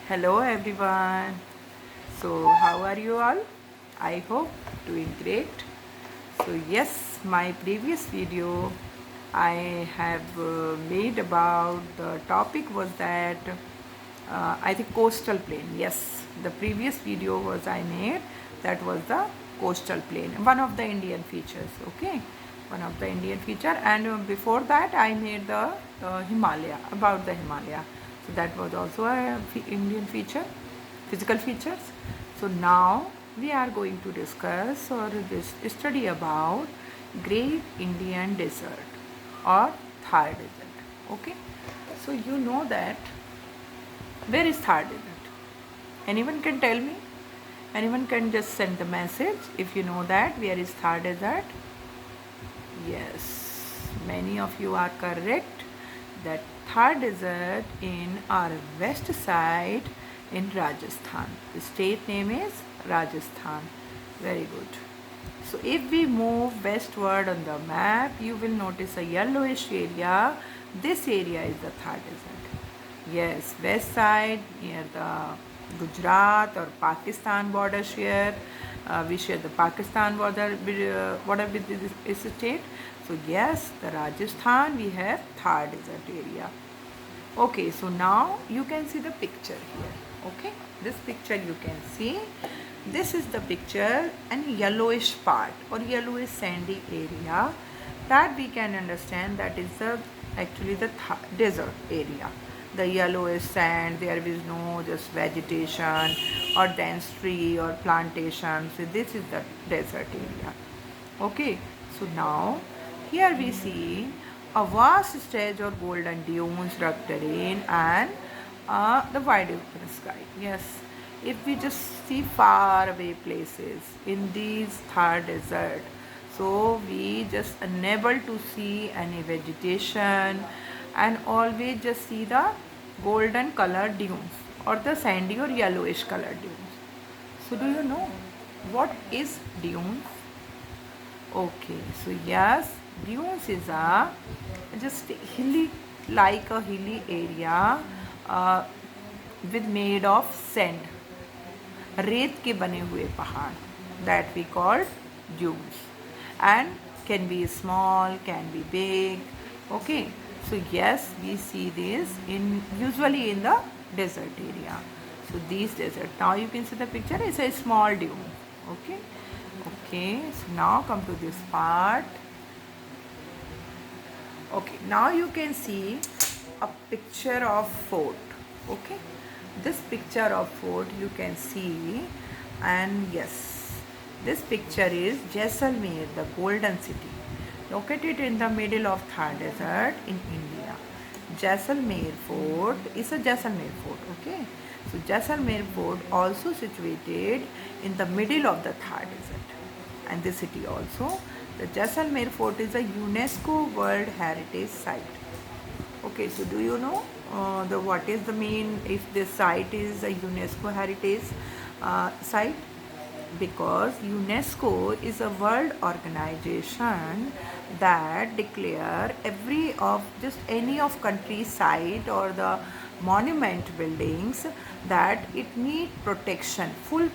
Hello everyone. So how are you all? I hope doing great. So yes, my previous video I have made about the topic was that I think coastal plain. Yes, the previous video was I made that was the coastal plain, one of the Indian features. Okay, one of the Indian feature, and before that I made the Himalaya, about the Himalaya. So that was also a Indian feature, physical features. So now we are going to discuss or this study about Great Indian Desert or Thar Desert. Okay, so you know that where is Thar Desert? Anyone can tell me? Anyone can just send the message if you know that where is Thar Desert. Yes, many of you are correct that Thar Desert in our west side in Rajasthan. The state name is Rajasthan. Very good. So if we move westward on the map, you will notice a yellowish area. This area is the Thar Desert. Yes, west side near the Gujarat or Pakistan border share. We share the Pakistan border with this state. So yes, the Rajasthan we have Thar Desert area. Okay, so now you can see the picture here. Okay, this picture you can see. This is the picture and yellowish part or yellowish sandy area that we can understand that is the actually the desert area. The yellowish sand, there is no just vegetation or dense tree or plantation. So this is the desert area. Okay, so now here we see a vast stretch of golden dunes, rugged terrain, and the wide open sky. Yes, if we just see far away places in these Thar desert, so we just unable to see any vegetation and always just see the golden colored dunes or the sandy or yellowish colored dunes. So do you know what is dunes? Okay, so yes, dunes is a just hilly, like a hilly area uh, with made of sand, रेत के बने हुए पहाड़, that we call dunes, and can be small, can be big. Okay, so yes, we see this in usually in the desert area. So these desert, now you can see the picture, it's a small dune. Okay, okay, so now come to this part. Okay, now you can see a picture of fort. Okay, this picture of fort you can see, and yes, this picture is Jaisalmer, the golden city, located in the middle of Thar desert in India. Jaisalmer fort is a Jaisalmer fort. Okay, so Jaisalmer fort also situated in the middle of the Thar desert, and this city also. The Jaisalmer fort is a UNESCO World Heritage Site. Okay, so do you know the what is the mean if this site is a UNESCO heritage site? Because UNESCO is a world organization that declare every of just any of country's site or the monument buildings that it need protection, full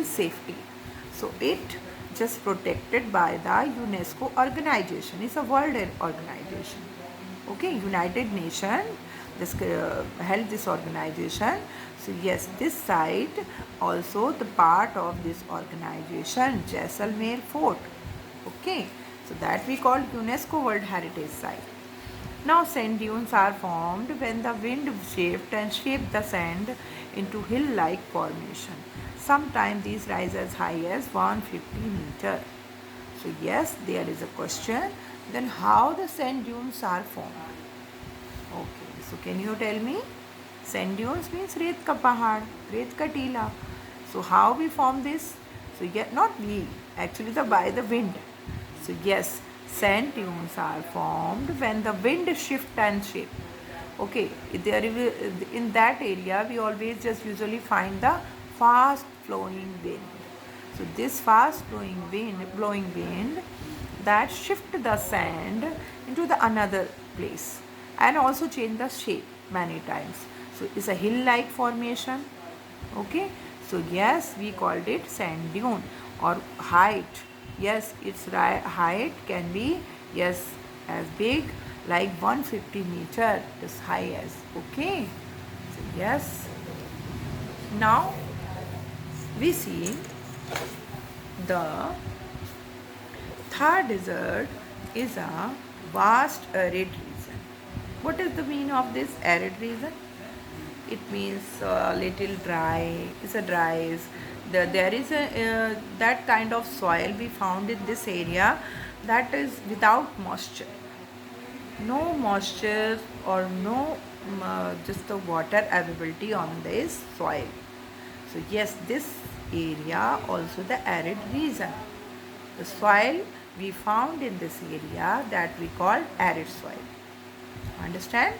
safety. So it just protected by the UNESCO organization. It's a world organization. Okay, United Nations this held this organization. So yes, this site also the part of this organization, Jaisalmer Fort. Okay, so that we call UNESCO World Heritage Site. Now sand dunes are formed when the wind shaped and shaped the sand into hill-like formation. Sometimes these rise as high as 150 meter. So yes, there is a question. Then how the sand dunes are formed? Okay, so can you tell me? Sand dunes means रेत का पहाड़, रेत का टीला. So how we form this? So yet not we, actually by the wind. So yes, sand dunes are formed when the wind shift and shape. Okay, there in that area we always just usually find the fast flowing wind. So this fast blowing wind that shift the sand into the another place and also change the shape many times. So it's a hill-like formation. Okay, so yes, we called it sand dune or height. Yes, its height can be, yes, as big like 150 meter as high as. Okay, so yes, now we see the Thar desert is a vast arid region. What is the meaning of this arid region? It means little dry. It's a dry. There is a that kind of soil we found in this area that is without moisture. No moisture or no just the water availability on this soil. So yes, this area also the arid region. The soil we found in this area that we call arid soil. Understand?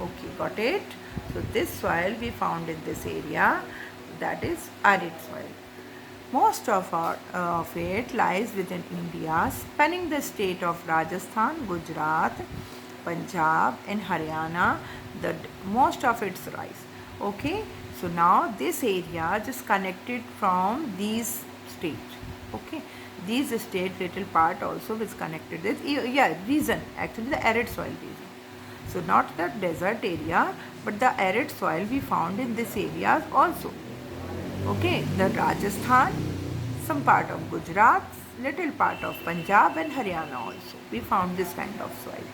Okay, got it. So this soil we found in this area, that is arid soil. Most of it lies within India, spanning the state of Rajasthan, Gujarat, Punjab, and Haryana. The most of its lies. Okay, so now this area just connected from these states. Okay, these state little part also is connected. This region actually the arid soil region. So not the desert area, but the arid soil we found in this areas also. Okay, the Rajasthan, some part of Gujarat, little part of Punjab and Haryana also. We found this kind of soil,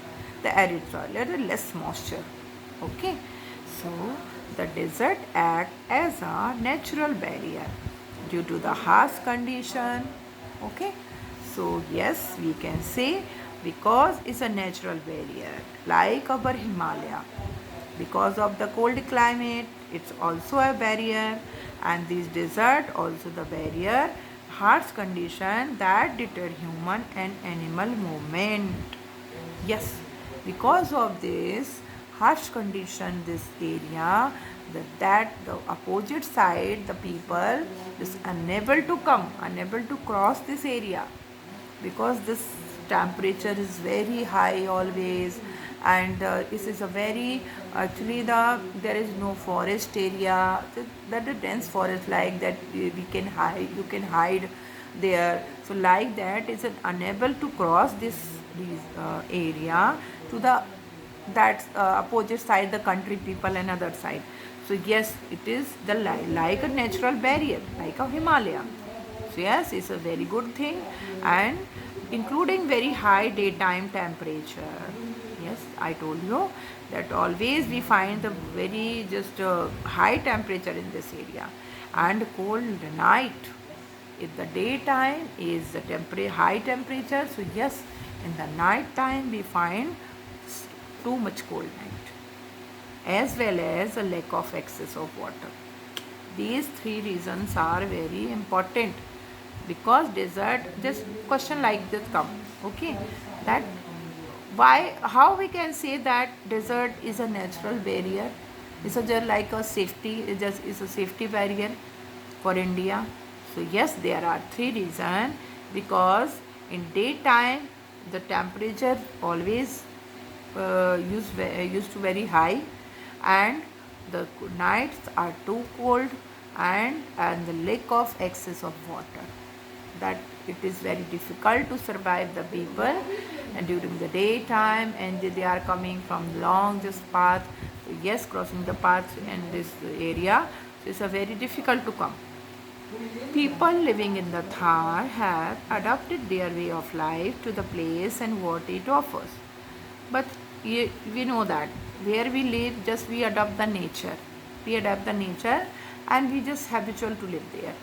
the arid soil, little less moisture. Okay, so the desert act as a natural barrier due to the harsh condition. Okay, so yes, we can say because it's a natural barrier like our Himalaya. Because of the cold climate, it's also a barrier, and this desert also the barrier, harsh condition that deter human and animal movement. Yes, because of this harsh condition, this area, that the opposite side, the people is unable to come, unable to cross this area because this temperature is very high always, and this is a very actually there is no forest area, that the dense forest like that we can hide, you can hide there. So like that is unable to cross this area to the that opposite side, the country people and other side. So yes, it is the like a natural barrier like a Himalaya. So yes, it's a very good thing, and including very high daytime temperature. Yes, I told you that always we find the very just high temperature in this area and cold night. If the daytime is the high temperature, so yes, in the night time we find too much cold night, as well as a lack of access of water. These three reasons are very important because desert, just question like this come. Okay, that why, how we can say that desert is a natural barrier, is a just like a safety, it just is a safety barrier for India. So yes, there are three reasons, because in daytime the temperature always used to very high, and the nights are too cold, and the lack of access of water, that it is very difficult to survive the people and during the daytime, and they are coming from long just path. So yes, crossing the path in this area, so it's a very difficult to come. People living in the Thar have adapted their way of life to the place and what it offers. But we know that where we live, just we adopt the nature. We adapt the nature and we just habitual to live there.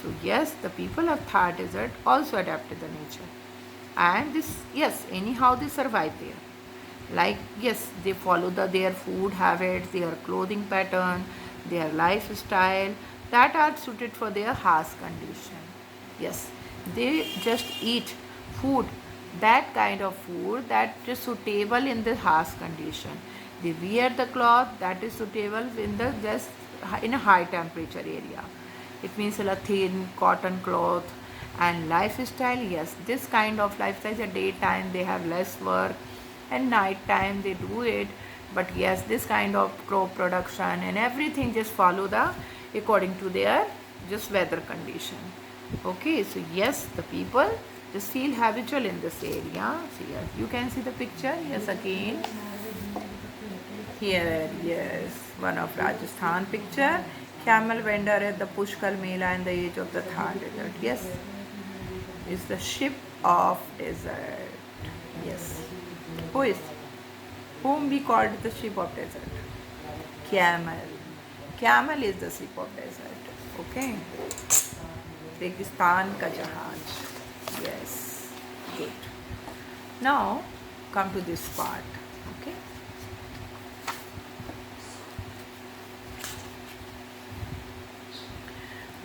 So yes, the people of Thar desert also adapted the nature. And this, yes, anyhow they survive there. Like yes, they follow their food habits, their clothing pattern, their lifestyle that are suited for their harsh condition. Yes, they just eat food, that kind of food that is suitable in the harsh condition. They wear the cloth that is suitable in the just in a high temperature area. It means a thin cotton cloth. And lifestyle, yes, this kind of lifestyle, at daytime they have less work, and night time they do it But yes, this kind of crop production and everything just follow the according to their just weather condition. Okay, so yes, the people just feel habitual in this area. So yes, you can see the picture. Yes, again here, yes, one of Rajasthan picture. Camel vendor at the Pushkar Mela in the edge of the Thar desert. Yes, is the ship of desert. Yes, who is whom we called the ship of desert? Camel. Camel is the ship of desert. Okay. Registan ka jahaj. Yes. Good. Now come to this part. Okay.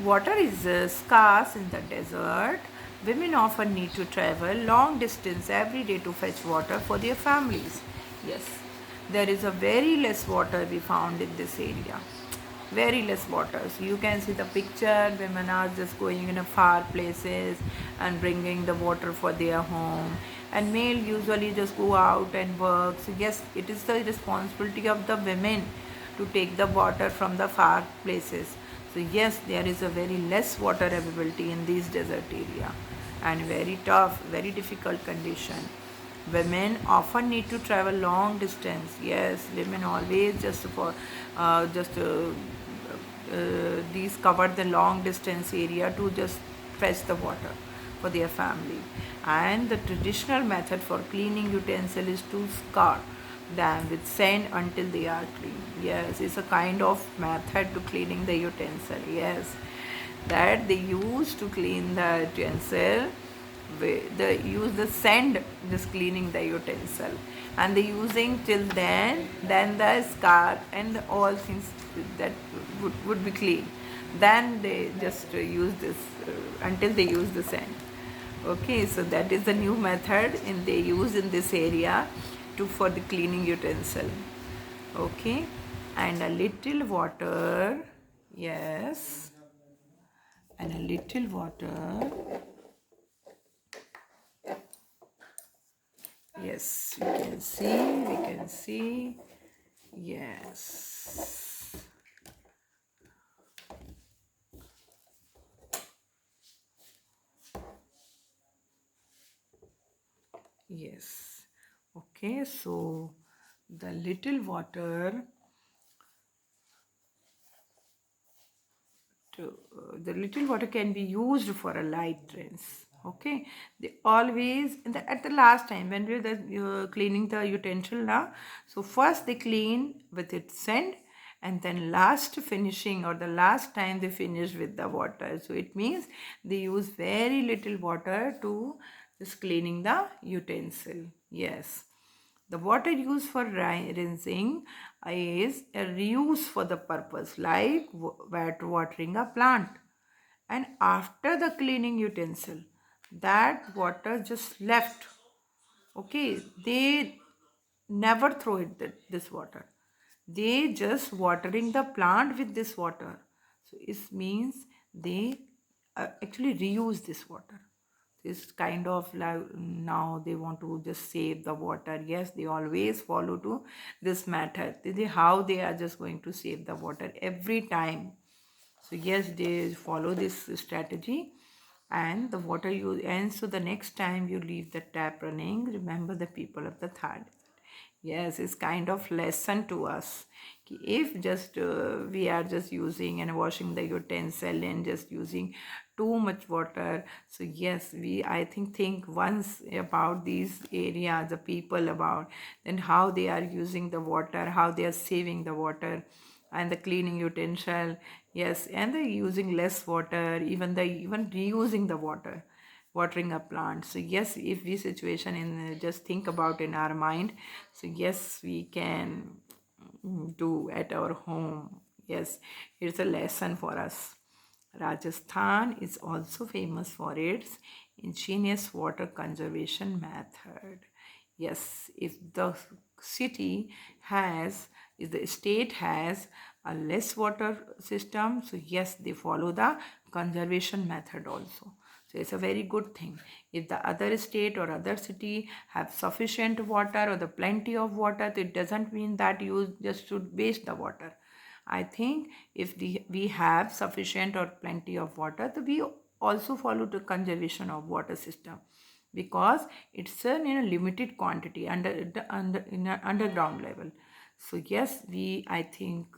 Water is scarce in the desert. Women often need to travel long distance every day to fetch water for their families. Yes, there is a very less water we found in this area. Very less water. So you can see the picture. Women are just going in a far places and bringing the water for their home. And male usually just go out and work. So yes, it is the responsibility of the women to take the water from the far places. So yes, there is a very less water availability in these desert area and very tough, very difficult condition. Women often need to travel long distance. Yes, women always just these cover the long distance area to just fetch the water for their family. And the traditional method for cleaning utensil is to scour them with sand until they are clean. Yes, it's a kind of method to cleaning the utensil. Yes, that they use to clean the utensil. They use the sand just cleaning the utensil, and they using till then the scar and all things that would be clean. Then they just use this until they use the sand. Okay, so that is the new method and they use in this area to for the cleaning utensil. Okay, and a little water, yes, and a little water, yes, we can see, yes, yes. Okay, so the little water the little water can be used for a light rinse. Okay, they always at the last time when we're cleaning the utensil now, so first they clean with its sand and then last finishing or the last time they finish with the water. So it means they use very little water to just cleaning the utensil. Yes, the water used for rinsing is a reuse for the purpose like wet watering a plant. And after the cleaning utensil, that water just left. Okay, they never throw it this water. They just watering the plant with this water. So it means they actually reuse this water. This kind of like now they want to just save the water. Yes, they always follow to this method. How they are just going to save the water every time. So yes, they follow this strategy and the water you and so the next time you leave the tap running, remember the people of the Thar. Yes, it's kind of lesson to us. If just we are just using and washing the utensil and just using too much water, so yes, we I think once about these areas, the people about then how they are using the water, how they are saving the water and the cleaning utensil. Yes, and the using less water, even reusing the water, watering a plant. So yes, if we situation in just think about in our mind, so yes, we can do at our home. Yes, it's a lesson for us. Rajasthan is also famous for its ingenious water conservation method. Yes, city has, if the state has a less water system, so yes, they follow the conservation method also. So So it's a very good thing. If the other state or other city have sufficient water or the plenty of water, it doesn't mean that you just should waste the water. I think if we have sufficient or plenty of water, then we also follow the conservation of water system, because it's in a limited quantity under in a underground level. So yes, we I think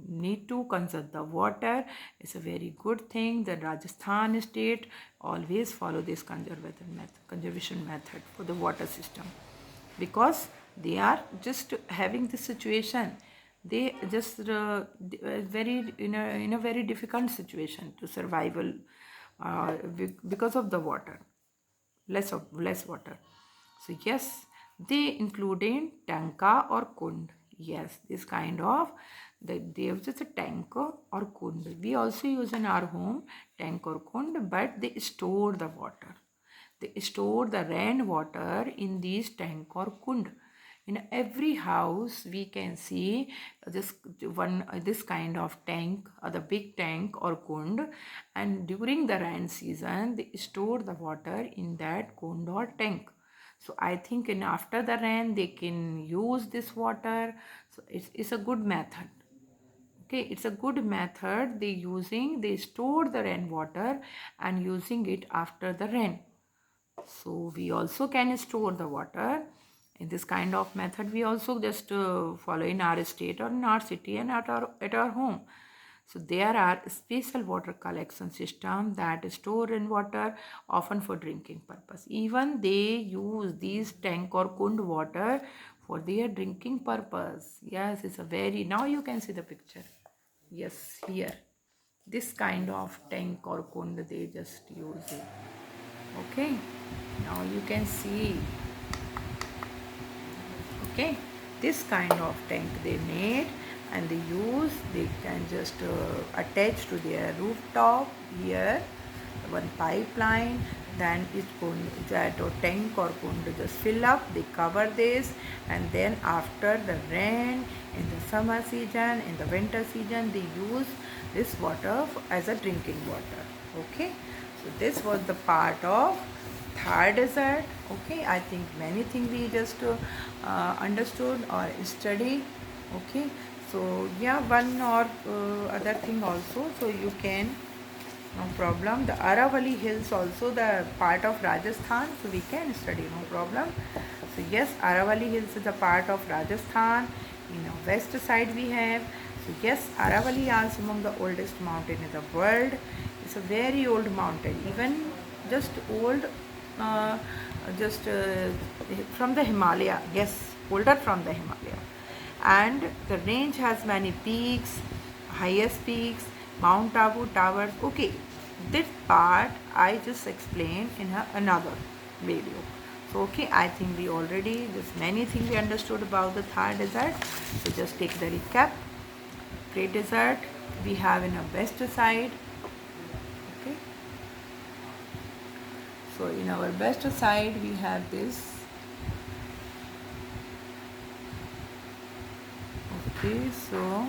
need to conserve the water. It's a very good thing. The Rajasthan state always follow this conservation method for the water system, because they are just having this situation. They just very in a very difficult situation to survival, because of the water, less water. So yes, they included tanka or kund. Yes, this kind of they have just a tank or kund. We also use in our home tank or kund, but they store the water. They store the rainwater in these tank or kund. In every house we can see this kind of tank, or the big tank or kund, and during the rain season they store the water in that kund or tank. So I think in after the rain they can use this water. So it's a good method. Okay, it's a good method. They store the rainwater and using it after the rain. So we also can store the water in this kind of method. We also just follow in our state or in our city and at our home. So there are special water collection system that store in water, often for drinking purpose. Even they use these tank or kund water for their drinking purpose. Yes, it's a very, now you can see the picture. Yes, here this kind of tank or kund they just use it. Okay, now you can see. Okay, this kind of tank they made and they can just attach to their rooftop here one pipeline. Then it's going that or tank or going to just fill up, they cover this, and then after the rain in the summer season, in the winter season, they use this water as a drinking water. Okay, so this was the part of Thar desert. Okay, I think many things we just understood or studied. Okay, so yeah, one or other thing also, so you can, no problem. The Aravalli hills also the part of Rajasthan, so we can study, no problem. So yes, Aravalli hills is a part of Rajasthan. In the west side we have. So yes, Aravalli is among the oldest mountain in the world. It's a very old mountain, even just old, uh, just from the Himalaya. Yes, older from the Himalaya. And the range has many peaks, highest peaks, Mount Abu towers. Okay, this part I just explained in another video. So okay, I think we already, there's many things we understood about the Thar desert. So just take the recap. Great desert we have in a west side. Okay, so in our west side we have this. Okay, so